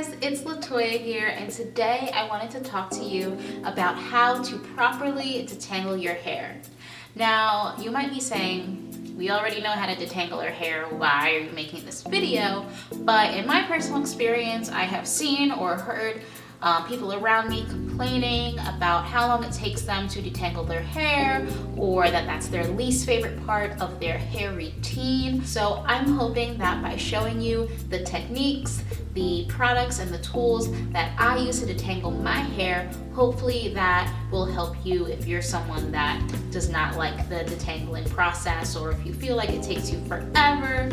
guys, it's LaToya here, and today I wanted to talk to you about how to properly detangle your hair. Now, you might be saying, we already know how to detangle our hair, why are you making this video? But in my personal experience, I have seen or heard people around me complaining about how long it takes them to detangle their hair, or that that's their least favorite part of their hair routine. So I'm hoping that by showing you the techniques, the products, and the tools that I use to detangle my hair, hopefully that will help you if you're someone that does not like the detangling process, or if you feel like it takes you forever.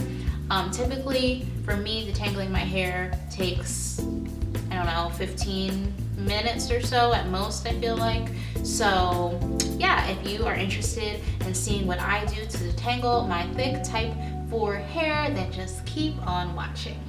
Typically, for me, detangling my hair takes, I don't know, 15 minutes or so at most, I feel like. So yeah, if you are interested in seeing what I do to detangle my thick type 4 hair, then just keep on watching.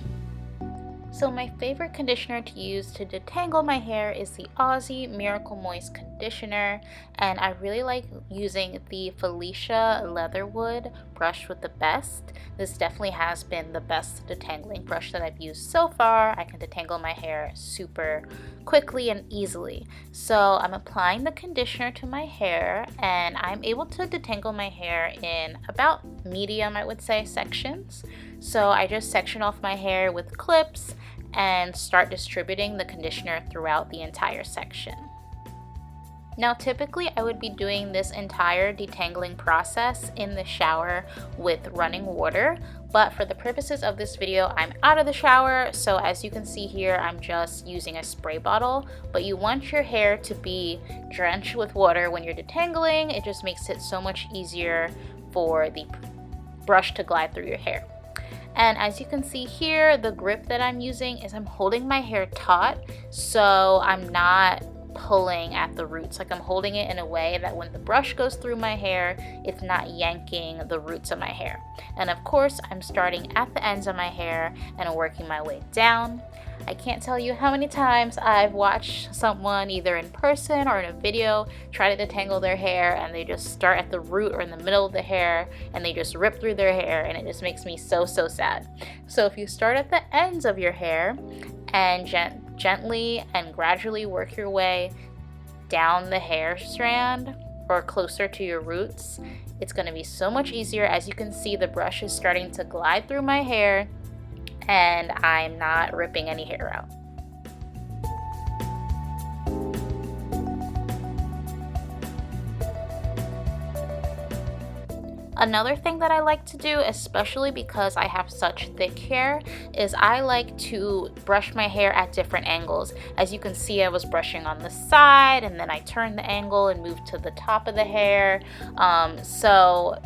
So my favorite conditioner to use to detangle my hair is the Aussie Miracle Moist Conditioner, and I really like using the Felicia Leatherwood brush with the best. This definitely has been the best detangling brush that I've used so far. I can detangle my hair super quickly and easily. So I'm applying the conditioner to my hair, and I'm able to detangle my hair in about medium, I would say, sections. So I just section off my hair with clips and start distributing the conditioner throughout the entire section. Now typically I would be doing this entire detangling process in the shower with running water, but for the purposes of this video I'm out of the shower, so as you can see here I'm just using a spray bottle. But you want your hair to be drenched with water when you're detangling. It just makes it so much easier for the brush to glide through your hair. And as you can see here, the grip that I'm using is I'm holding my hair taut, so I'm not pulling at the roots. Like, I'm holding it in a way that when the brush goes through my hair, it's not yanking the roots of my hair. And of course, I'm starting at the ends of my hair and working my way down. I can't tell you how many times I've watched someone either in person or in a video try to detangle their hair, and they just start at the root or in the middle of the hair and they just rip through their hair, and it just makes me so sad. So if you start at the ends of your hair and gently and gradually work your way down the hair strand or closer to your roots, it's going to be so much easier. As you can see, the brush is starting to glide through my hair and I'm not ripping any hair out. Another thing that I like to do, especially because I have such thick hair, is I like to brush my hair at different angles. As you can see, I was brushing on the side and then I turned the angle and moved to the top of the hair. So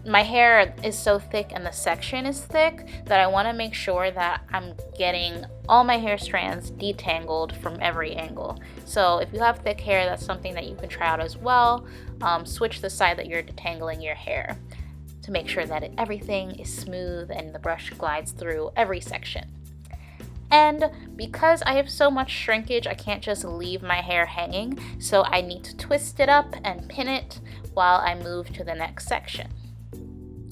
my hair is so thick and the section is thick that I want to make sure that I'm getting all my hair strands detangled from every angle. So if you have thick hair, that's something that you can try out as well. Switch the side that you're detangling your hair to make sure that everything is smooth and the brush glides through every section. And because I have so much shrinkage, I can't just leave my hair hanging, so I need to twist it up and pin it while I move to the next section.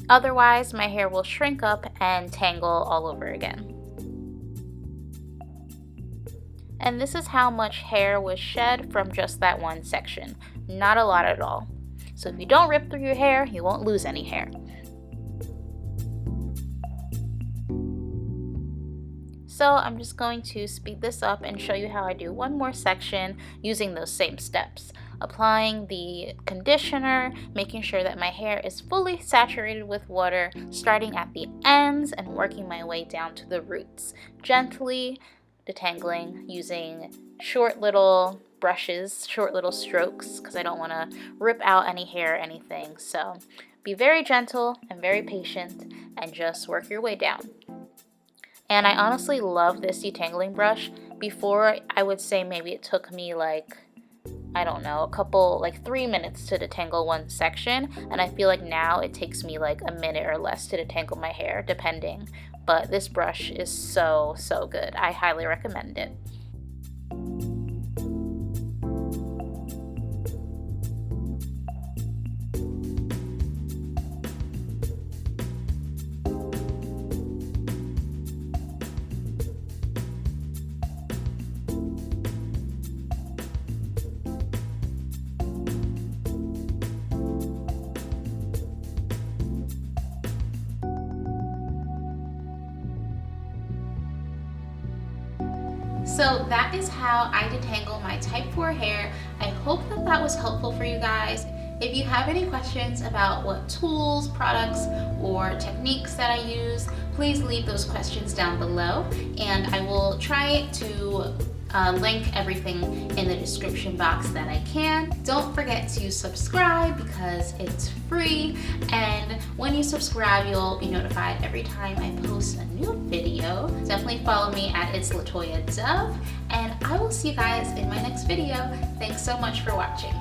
Otherwise, my hair will shrink up and tangle all over again. And this is how much hair was shed from just that one section. Not a lot at all. So if you don't rip through your hair, you won't lose any hair. So I'm just going to speed this up and show you how I do one more section using those same steps. Applying the conditioner, making sure that my hair is fully saturated with water, starting at the ends and working my way down to the roots. Gently detangling using short little brushes, short little strokes, because I don't want to rip out any hair or anything. So be very gentle and very patient and just work your way down. And I honestly love this detangling brush. Before, I would say maybe it took me like, I don't know, 3 minutes to detangle one section, and I feel like now it takes me like a minute or less to detangle my hair, depending. But this brush is so good. I highly recommend it. So that is how I detangle my type 4 hair. I hope that that was helpful for you guys. If you have any questions about what tools, products, or techniques that I use, please leave those questions down below, and I will try to link everything in the description box that I can. Don't forget to subscribe because it's free, and when you subscribe you'll be notified every time I post a new video. Definitely follow me at It's LaToya Dove, and I will see you guys in my next video. Thanks so much for watching.